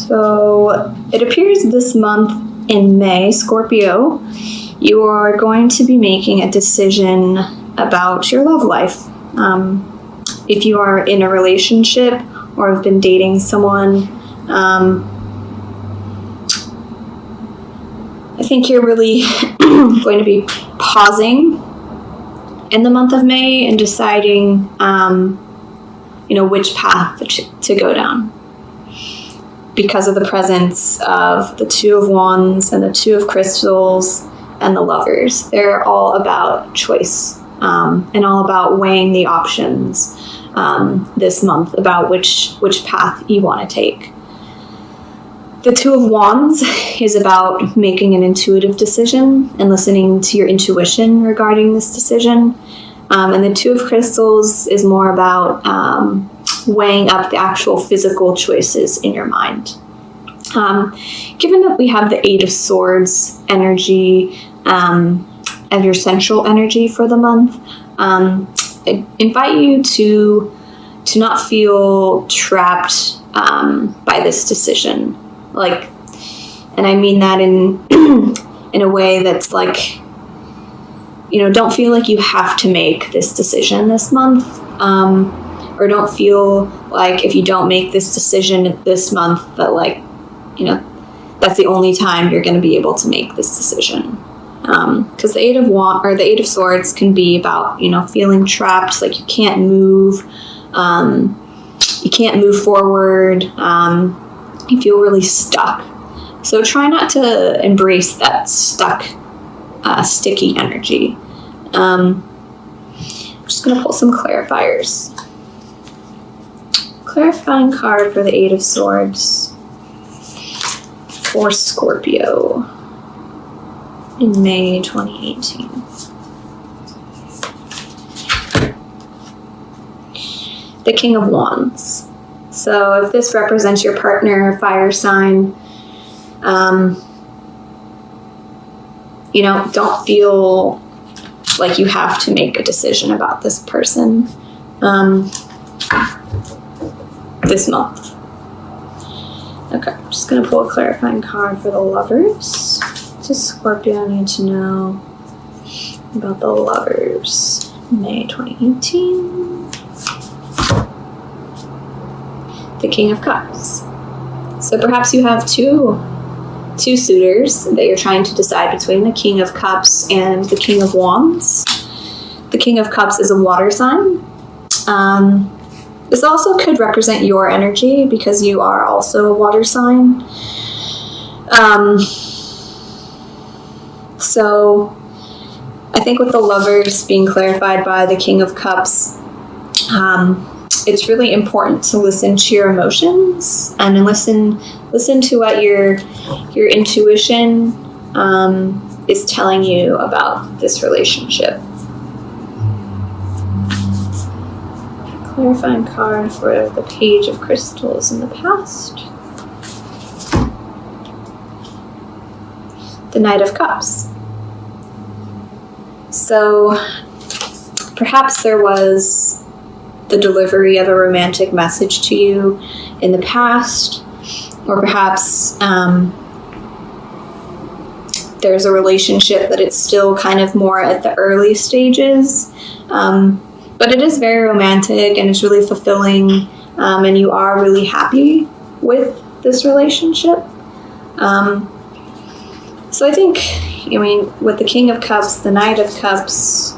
So it appears this month in May, Scorpio, you are going to be making a decision about your love life. If you are in a relationship or have been dating someone, I think you're really going to be pausing in the month of May and deciding, which path to go down. Because of the presence of the Two of Wands and the Two of Crystals and the Lovers. They're all about choice and all about weighing the options this month about which path you want to take. The Two of Wands is about making an intuitive decision and listening to your intuition regarding this decision. And the Two of Crystals is more about weighing up the actual physical choices in your mind. Given that we have the Eight of Swords energy and your central energy for the month, I invite you to not feel trapped by this decision. And I mean that in a way that's like, don't feel like you have to make this decision this month. Or don't feel like if you don't make this decision this month that that's the only time you're going to be able to make this decision. Because the Eight of Swords can be about, feeling trapped, like you can't move, forward, you feel really stuck. So try not to embrace that stuck, sticky energy. I'm just going to pull some clarifiers. Clarifying card for the Eight of Swords for Scorpio in May 2018. The King of Wands. So if this represents your partner, fire sign, don't feel like you have to make a decision about this person this month. Okay, I'm just going to pull a clarifying card for the Lovers. What does Scorpio need to know about the Lovers? May 2018. The King of Cups. So perhaps you have two suitors that you're trying to decide between, the King of Cups and the King of Wands. The King of Cups is a water sign. This also could represent your energy because you are also a water sign. So I think with the Lovers being clarified by the King of Cups, it's really important to listen to your emotions and listen to what your intuition is telling you about this relationship. Clarifying card for the Page of Crystals in the past. The Knight of Cups. So perhaps there was the delivery of a romantic message to you in the past, or perhaps there's a relationship that it's still kind of more at the early stages. But it is very romantic and it's really fulfilling, and you are really happy with this relationship. So I think, with the King of Cups, the Knight of Cups,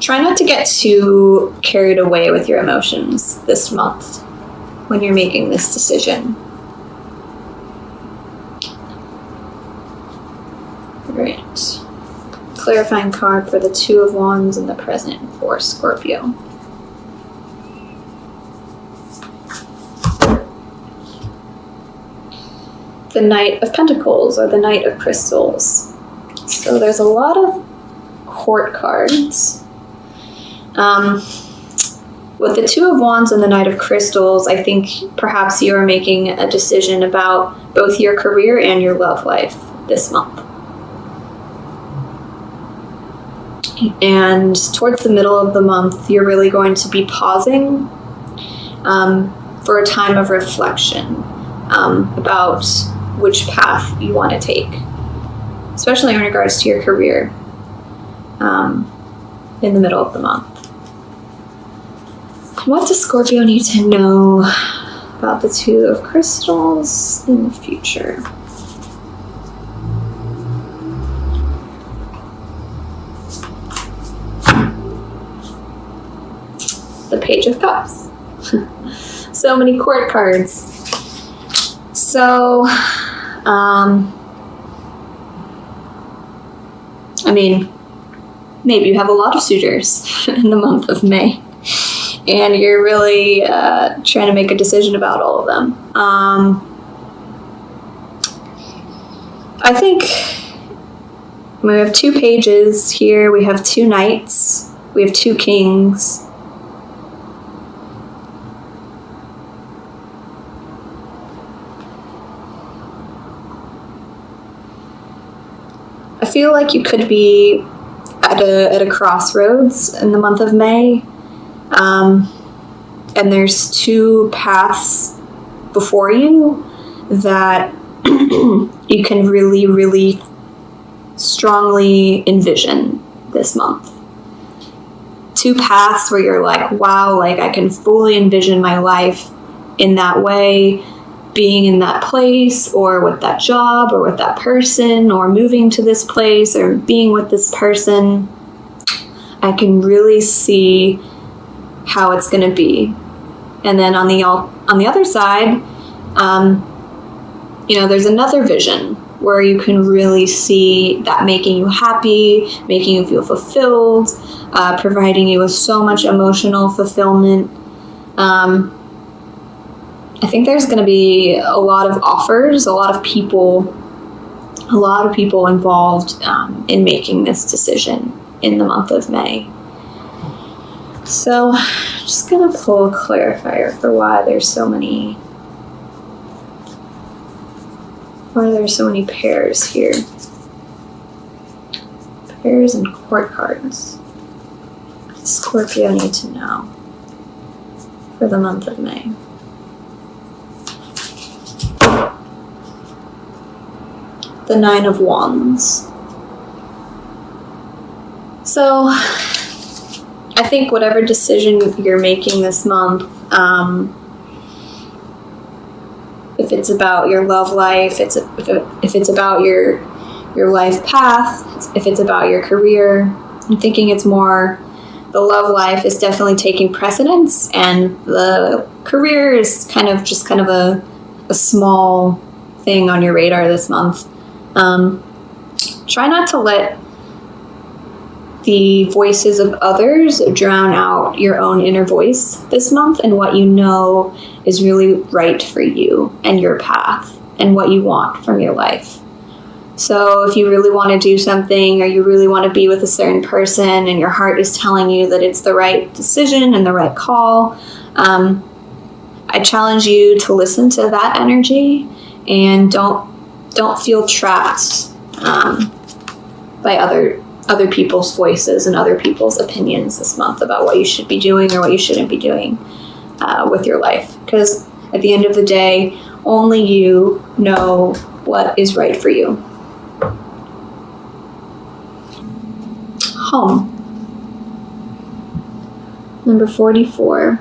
try not to get too carried away with your emotions this month when you're making this decision. Right. Clarifying card for the Two of Wands in the present for Scorpio. The Knight of Pentacles or the Knight of Crystals. So there's a lot of court cards. With the Two of Wands and the Knight of Crystals, I think perhaps you are making a decision about both your career and your love life this month. And towards the middle of the month, you're really going to be pausing for a time of reflection about which path you want to take, especially in regards to your career in the middle of the month. What does Scorpio need to know about the Two of Crystals in the future? The Page of Cups. So many court cards. So, maybe you have a lot of suitors in the month of May, and you're really trying to make a decision about all of them. I think we have 2 pages here. We have 2 knights. We have 2 kings. I feel like you could be at a crossroads in the month of May, and there's 2 paths before you that you can really, really strongly envision this month. 2 paths where you're like, wow, like I can fully envision my life in that way, being in that place, or with that job, or with that person, or moving to this place, or being with this person. I can really see how it's going to be. And then on the other side, there's another vision where you can really see that making you happy, making you feel fulfilled, providing you with so much emotional fulfillment. I think there's going to be a lot of offers, a lot of people involved in making this decision in the month of May. So I'm just going to pull a clarifier for why there's so many pairs here. Pairs and court cards. What does Scorpio need to know for the month of May? The 9 of Wands. So I think whatever decision you're making this month, if it's about your love life, if it's about your life path, if it's about your career, I'm thinking it's more the love life is definitely taking precedence, and the career is kind of a small thing on your radar this month. Try not to let the voices of others drown out your own inner voice this month and what you know is really right for you and your path and what you want from your life. So if you really want to do something, or you really want to be with a certain person and your heart is telling you that it's the right decision and the right call, I challenge you to listen to that energy and don't feel trapped by other people's voices and other people's opinions this month about what you should be doing or what you shouldn't be doing with your life. Because at the end of the day, only you know what is right for you. Home. Number 44.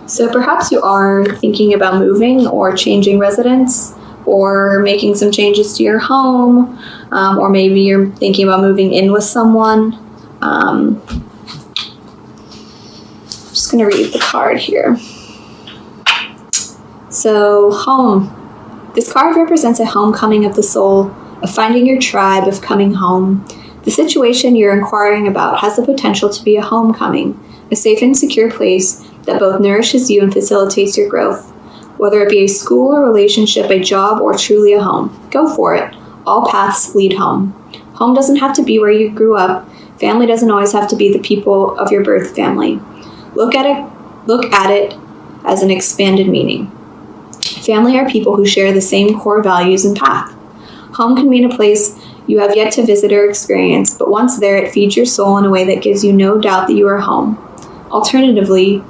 So perhaps you are thinking about moving or changing residence, or making some changes to your home, or maybe you're thinking about moving in with someone. I'm just going to read the card here. So, home. This card represents a homecoming of the soul, of finding your tribe, of coming home. The situation you're inquiring about has the potential to be a homecoming, a safe and secure place that both nourishes you and facilitates your growth. Whether it be a school or relationship, a job, or truly a home, go for it. All paths lead home. Home doesn't have to be where you grew up. Family doesn't always have to be the people of your birth family. Look at it as an expanded meaning. Family are people who share the same core values and path. Home can mean a place you have yet to visit or experience, but once there, it feeds your soul in a way that gives you no doubt that you are home. Alternatively,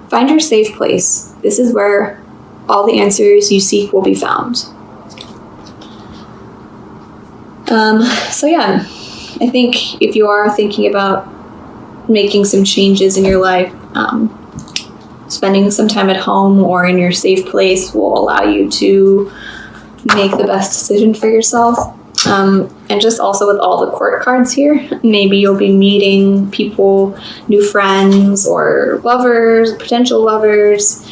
Find your safe place. This is where all the answers you seek will be found. So yeah, I think if you are thinking about making some changes in your life, spending some time at home or in your safe place will allow you to make the best decision for yourself. And just also with all the court cards here, maybe you'll be meeting people, new friends or lovers, potential lovers.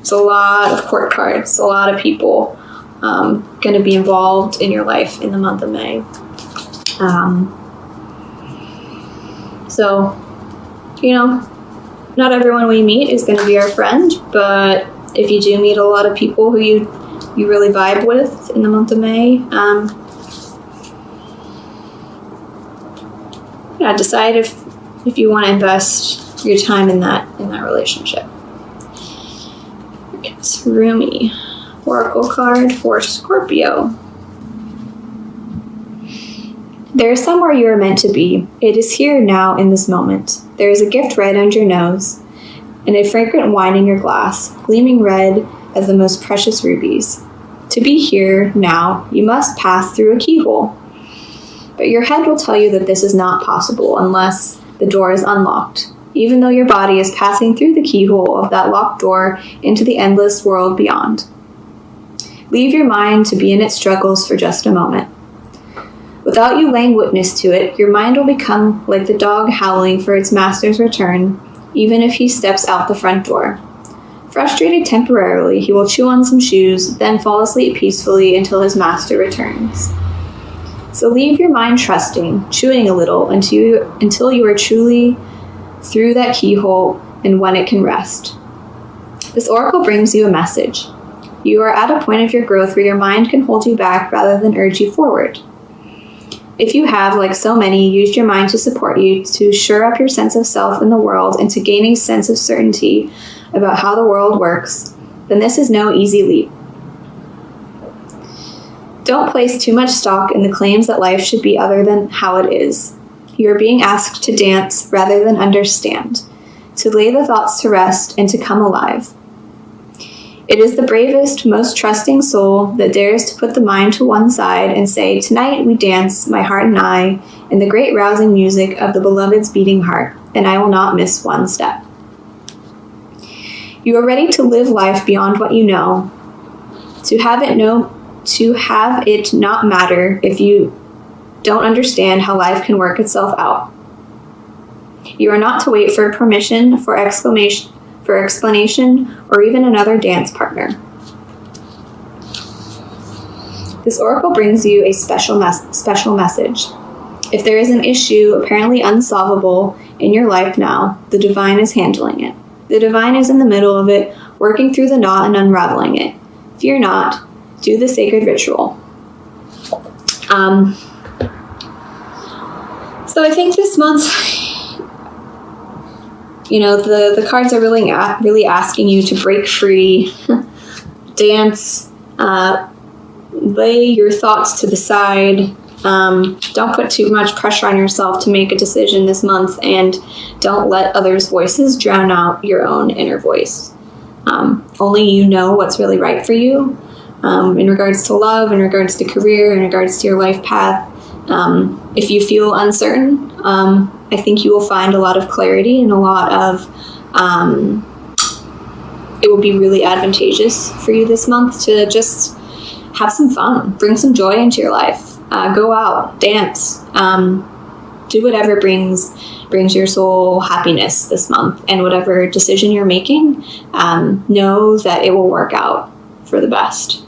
It's a lot of court cards, a lot of people going to be involved in your life in the month of May. So, not everyone we meet is going to be our friend, but if you do meet a lot of people who you really vibe with in the month of May, decide if you want to invest your time in that relationship. It's Rumi, Oracle card for Scorpio. There is somewhere you are meant to be. It is here now in this moment. There is a gift right under your nose, and a fragrant wine in your glass, gleaming red as the most precious rubies. To be here now, you must pass through a keyhole. But your head will tell you that this is not possible unless the door is unlocked, even though your body is passing through the keyhole of that locked door into the endless world beyond. Leave your mind to be in its struggles for just a moment. Without you laying witness to it, your mind will become like the dog howling for its master's return, even if he steps out the front door. Frustrated temporarily, he will chew on some shoes, then fall asleep peacefully until his master returns. So leave your mind trusting, chewing a little until you are truly through that keyhole and when it can rest. This oracle brings you a message. You are at a point of your growth where your mind can hold you back rather than urge you forward. If you have, like so many, used your mind to support you, to shore up your sense of self in the world, and to gain a sense of certainty about how the world works, then this is no easy leap. Don't place too much stock in the claims that life should be other than how it is. You are being asked to dance rather than understand, to lay the thoughts to rest and to come alive. It is the bravest, most trusting soul that dares to put the mind to one side and say, "Tonight we dance, my heart and I, in the great rousing music of the beloved's beating heart, and I will not miss one step." You are ready to live life beyond what you know, to have it not matter if you don't understand how life can work itself out. You are not to wait for permission, for explanation, or even another dance partner. This oracle brings you a special message. If there is an issue apparently unsolvable in your life now, the divine is handling it. The divine is in the middle of it, working through the knot and unraveling it. Fear not. Do the sacred ritual. So I think this month, the cards are really asking you to break free, dance, lay your thoughts to the side. Don't put too much pressure on yourself to make a decision this month, and don't let others' voices drown out your own inner voice. Only you know what's really right for you. In regards to love, in regards to career, in regards to your life path. If you feel uncertain, I think you will find a lot of clarity and a lot of, it will be really advantageous for you this month to just have some fun, bring some joy into your life, go out, dance, do whatever brings your soul happiness this month, and whatever decision you're making, know that it will work out for the best.